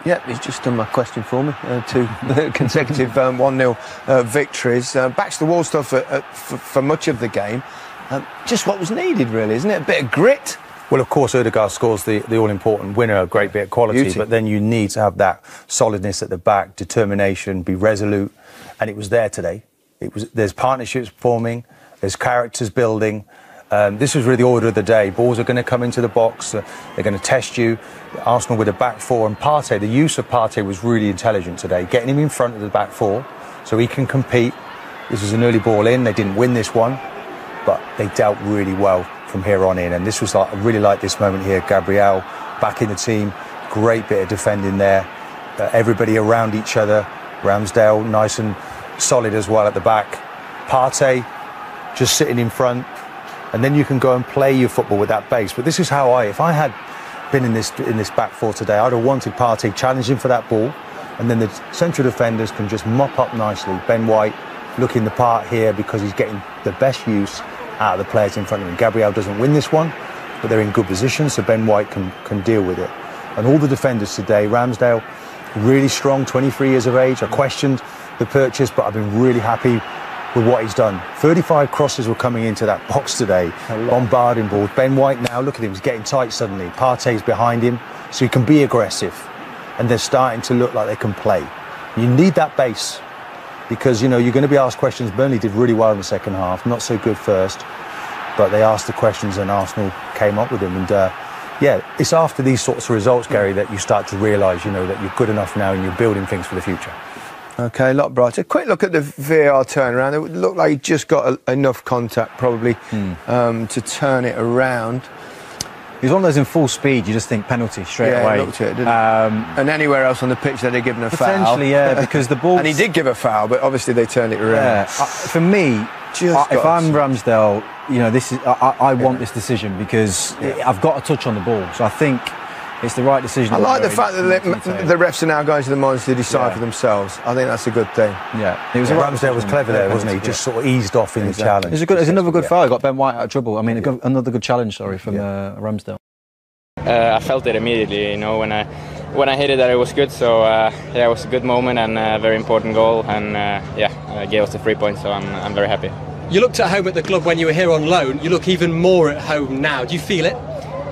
Yeah, he's just done my question for me. 2 consecutive 1-0 victories. Backs the wall stuff for much of the game. Just what was needed, really, isn't it? A bit of grit. Well, of course, Odegaard scores the all-important winner, a great bit of quality, Beauty. but then you need to have that solidness at the back, determination, be resolute, and it was there today. There's partnerships forming, there's characters building. This was really the order of the day. Balls are going to come into the box, they're going to test you. Arsenal with a back four, and Partey, the use of Partey was really intelligent today, getting him in front of the back four so he can compete. This was an early ball in, they didn't win this one, but they dealt really well from here on in, and this was I really like this moment here. Gabriel back in the team, great bit of defending there, everybody around each other. Ramsdale nice and solid as well at the back. Partey just sitting in front, and then you can go and play your football with that base. But this is how if I had been in this back four today, I'd have wanted Partey challenging for that ball, and then the central defenders can just mop up nicely. Ben White looking the part here because he's getting the best use out of the players in front of him. Gabriel doesn't win this one, but they're in good position, so Ben White can deal with it. And all the defenders today, Ramsdale, really strong, 23 years of age. I questioned the purchase, but I've been really happy with what he's done. 35 crosses were coming into that box today, bombarding balls. Ben White now, look at him, he's getting tight suddenly. Partey's behind him, so he can be aggressive. And they're starting to look like they can play. You need that base, because, you're going to be asked questions. Burnley did really well in the second half, not so good first, but they asked the questions and Arsenal came up with them. And, it's after these sorts of results, Gary, that you start to realise, that you're good enough now and you're building things for the future. OK, a lot brighter. Quick look at the VAR turnaround. It looked like he just got enough contact, probably, to turn it around. He was one of those in full speed, you just think penalty straight away. Yeah, looked at it, didn't and anywhere else on the pitch they'd have given a foul. Potentially, yeah, because the ball... And he did give a foul, but obviously they turned it around. Yeah, for me, if I'm Ramsdale, this is I want this decision because I've got a touch on the ball, so I think it's the right decision. I like the fact that the refs are now going to the monitor to decide for themselves. I think that's a good thing. Yeah, Ramsdale was clever there, wasn't he? Just sort of eased off in the challenge. It's another good foul. He got Ben White out of trouble. I mean, another good challenge, from Ramsdale. I felt it immediately, when I hit it that it was good. So it was a good moment and a very important goal, and gave us the 3 points. So I'm very happy. You looked at home at the club when you were here on loan. You look even more at home now. Do you feel it?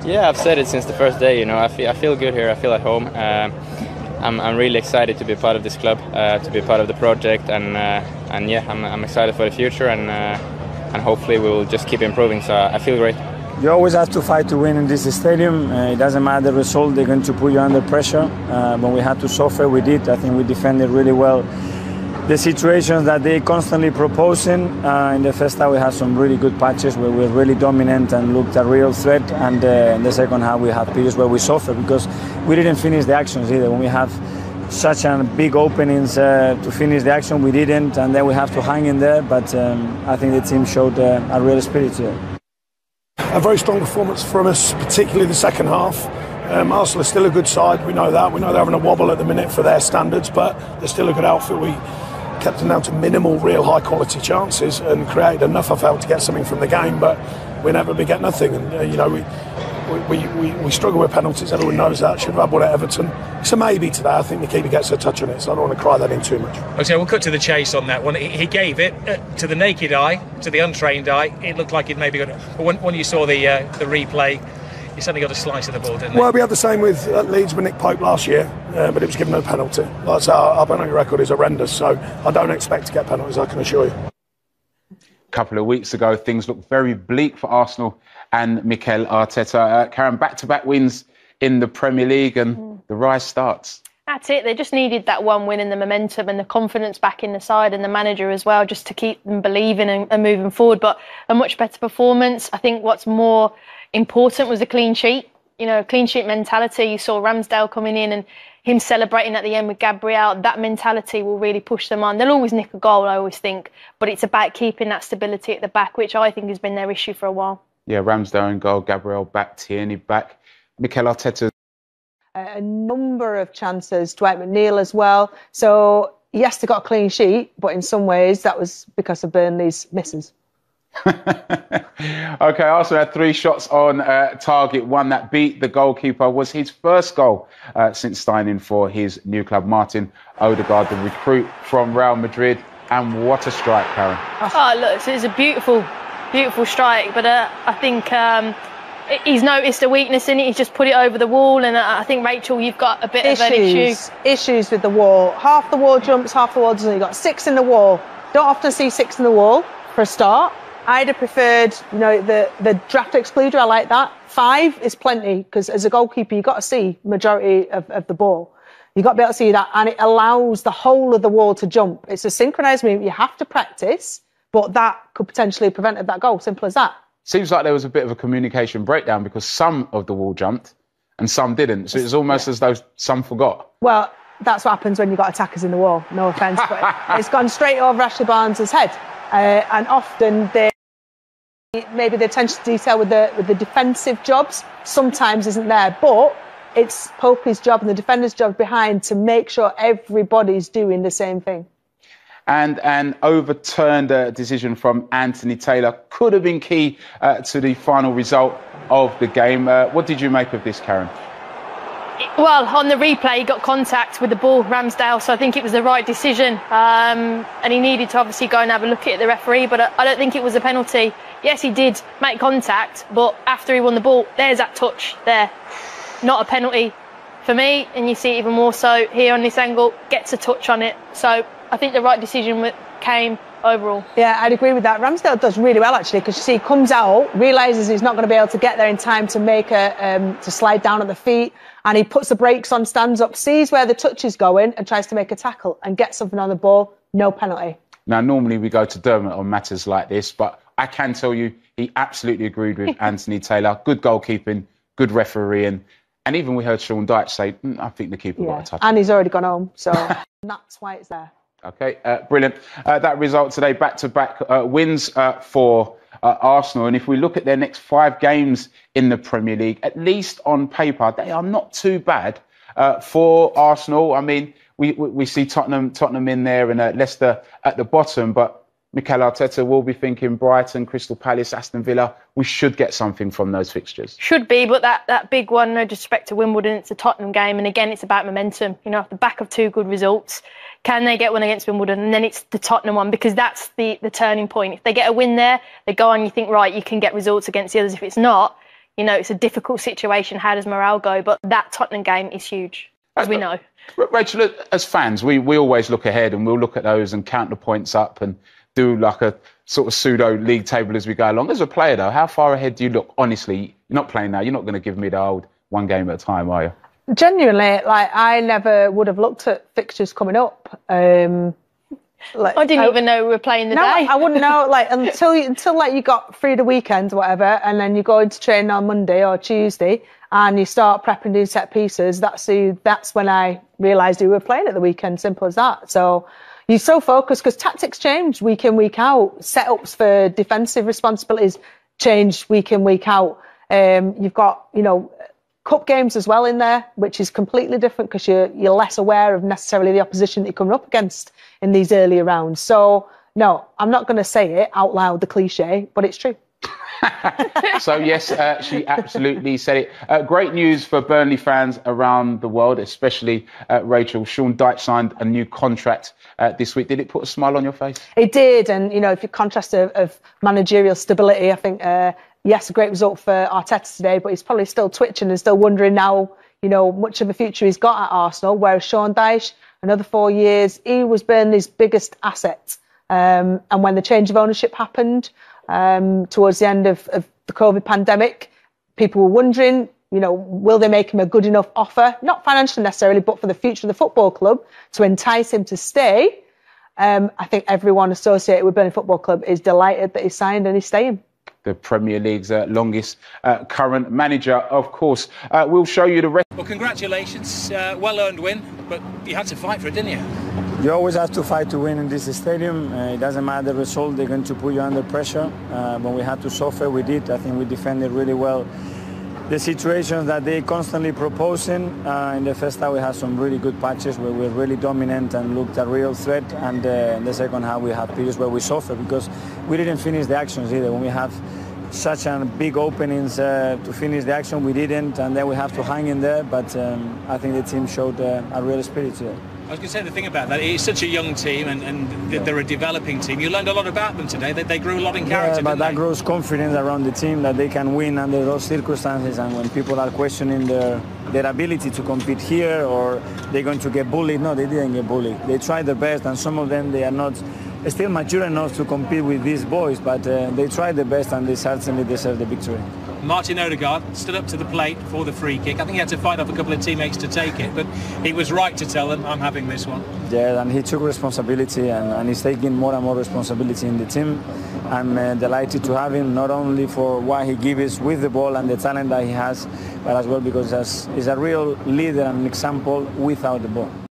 Yeah, I've said it since the first day. I feel good here. I feel at home. I'm really excited to be part of this club, to be part of the project, and I'm excited for the future, and hopefully we will just keep improving. So I feel great. You always have to fight to win in this stadium. It doesn't matter the result; they're going to put you under pressure. When we had to suffer, we did. I think we defended really well the situations that they constantly proposing. In the first half we had some really good patches where we were really dominant and looked a real threat, and in the second half we had periods where we suffered because we didn't finish the actions either. When we have such big openings to finish the action, we didn't, and then we have to hang in there, but I think the team showed a real spirit here. A very strong performance from us, particularly the second half. Arsenal is still a good side, we know that. We know they're having a wobble at the minute for their standards, but they're still a good outfit. We kept them down to minimal, real high-quality chances and created enough, I felt, to get something from the game, but we never get nothing. And we struggle with penalties, everyone knows that. Should have had one at Everton. It's a maybe today. I think the keeper gets a touch on it, so I don't want to cry that in too much. Okay, we'll cut to the chase on that one. He gave it to the naked eye, to the untrained eye. It looked like it maybe got it. But when you saw the replay, he suddenly got a slice of the ball, didn't he? Well, we had the same with Leeds with Nick Pope last year, but it was given a penalty. That's our penalty record is horrendous, so I don't expect to get penalties, I can assure you. A couple of weeks ago, things looked very bleak for Arsenal and Mikel Arteta. Karen, back-to-back wins in the Premier League, and the rise starts. That's it. They just needed that one win and the momentum and the confidence back in the side and the manager as well, just to keep them believing and moving forward. But a much better performance. I think what's more important was a clean sheet. Clean sheet mentality. You saw Ramsdale coming in and him celebrating at the end with Gabriel. That mentality will really push them on. They'll always nick a goal, I always think, but it's about keeping that stability at the back, which I think has been their issue for a while. Yeah, Ramsdale in goal, Gabriel back, Tierney back. Mikel Arteta. A number of chances, Dwight McNeil as well. So, yes, they got a clean sheet, but in some ways that was because of Burnley's misses. OK, Arsenal had 3 shots on target. One that beat the goalkeeper was his first goal since signing for his new club. Martin Odegaard, the recruit from Real Madrid. And what a strike, Karen. Oh, look, it's a beautiful, beautiful strike. But I think he's noticed a weakness in it. He's just put it over the wall. And I think, Rachel, you've got a bit of an issue. Issues with the wall. Half the wall jumps, half the wall doesn't. You've got 6 in the wall. Don't often see 6 in the wall for a start. I'd have preferred, you know, the draft excluder. I like that. 5 is plenty because as a goalkeeper, you've got to see majority of the ball. You've got to be able to see that, and it allows the whole of the wall to jump. It's a synchronised movement. You have to practice, but that could potentially prevent that goal. Simple as that. Seems like there was a bit of a communication breakdown because some of the wall jumped and some didn't. So it's almost as though some forgot. Well, that's what happens when you've got attackers in the wall. No offence, but it's gone straight over Ashley Barnes' head. And often maybe the attention to detail with the defensive jobs sometimes isn't there, but it's Popey's job and the defender's job behind to make sure everybody's doing the same thing. And an overturned decision from Anthony Taylor could have been key to the final result of the game. What did you make of this, Karen? Well, on the replay, he got contact with the ball, Ramsdale, so I think it was the right decision. And he needed to obviously go and have a look at the referee, but I don't think it was a penalty. Yes, he did make contact, but after he won the ball, there's that touch there. Not a penalty for me, and you see it even more so here on this angle, gets a touch on it. So I think the right decision came overall. Yeah, I'd agree with that. Ramsdale does really well, actually, because you see he comes out, realises he's not going to be able to get there in time to make to slide down at the feet, and he puts the brakes on, stands up, sees where the touch is going and tries to make a tackle and get something on the ball. No penalty. Now, normally we go to Dermot on matters like this, but I can tell you he absolutely agreed with Anthony Taylor. Good goalkeeping, good refereeing. And even we heard Sean Dyche say, I think the keeper got a touch. And he's already gone home, so that's why it's there. OK, brilliant. That result today, back-to-back wins for Arsenal. And if we look at their next 5 games in the Premier League, at least on paper, they are not too bad for Arsenal. I mean, we see Tottenham in there and Leicester at the bottom, but Mikel Arteta will be thinking Brighton, Crystal Palace, Aston Villa. We should get something from those fixtures. Should be, but that big one, no disrespect to Wimbledon, it's a Tottenham game. And again, it's about momentum. You know, off the back of 2 good results, can they get one against Wimbledon? And then it's the Tottenham one, because that's the turning point. If they get a win there, they go on, you think, right, you can get results against the others. If it's not, you know, it's a difficult situation. How does morale go? But that Tottenham game is huge, as we know. Rachel, as fans, we always look ahead and we'll look at those and count the points up and do like a sort of pseudo league table as we go along. As a player, though, how far ahead do you look? Honestly, you're not playing now. You're not going to give me the old 1 game at a time, are you? Genuinely, like, I never would have looked at fixtures coming up. I didn't even know we were playing the day. I wouldn't know, like, until like you got through the weekend or whatever, and then you go into training on Monday or Tuesday and you start prepping doing set pieces. That's when I realised we were playing at the weekend. Simple as that. So you're so focused because tactics change week in, week out. Setups for defensive responsibilities change week in, week out. You've got, you know, cup games as well in there, which is completely different because you're less aware of necessarily the opposition that you're coming up against in these earlier rounds. So, no, I'm not going to say it out loud, the cliche, but it's true. So, yes, she absolutely said it. Great news for Burnley fans around the world, especially Rachel. Sean Dyche signed a new contract this week. Did it put a smile on your face? It did. And, you know, if you contrast of managerial stability, I think, yes, a great result for Arteta today, but he's probably still twitching and still wondering now, you know, much of a future he's got at Arsenal, whereas Sean Dyche, another 4 years, he was Burnley's biggest asset. And when the change of ownership happened, towards the end of the COVID pandemic, people were wondering, you know, will they make him a good enough offer, not financially necessarily, but for the future of the football club to entice him to stay. I think everyone associated with Burnley Football Club is delighted that he's signed and he's staying. The Premier League's longest current manager, of course. We'll show you the rest. Well, congratulations. Well-earned win, but you had to fight for it, didn't you? You always have to fight to win in this stadium. It doesn't matter the result, they're going to put you under pressure. When we had to suffer, we did. I think we defended really well the situations that they constantly proposing. In the first half we had some really good patches where we were really dominant and looked a real threat, and in the second half we had periods where we suffered because we didn't finish the actions either. When we have such a big openings to finish the action, we didn't, and then we have to hang in there, but I think the team showed a real spirit today. I was going to say the thing about that, it's such a young team and they're a developing team. You learned a lot about them today. They grew a lot in character. Yeah, but didn't that they? grows confidence around the team that they can win under those circumstances, and when people are questioning their ability to compete here or they're going to get bullied, no, they didn't get bullied. They tried their best, and some of them, they are not still mature enough to compete with these boys, but they tried their best and they certainly deserve the victory. Martin Odegaard stood up to the plate for the free kick. I think he had to fight off a couple of teammates to take it, but he was right to tell them, I'm having this one. Yeah, and he took responsibility, and he's taking more and more responsibility in the team. I'm delighted to have him, not only for what he gives with the ball and the talent that he has, but as well because he's a real leader and example without the ball.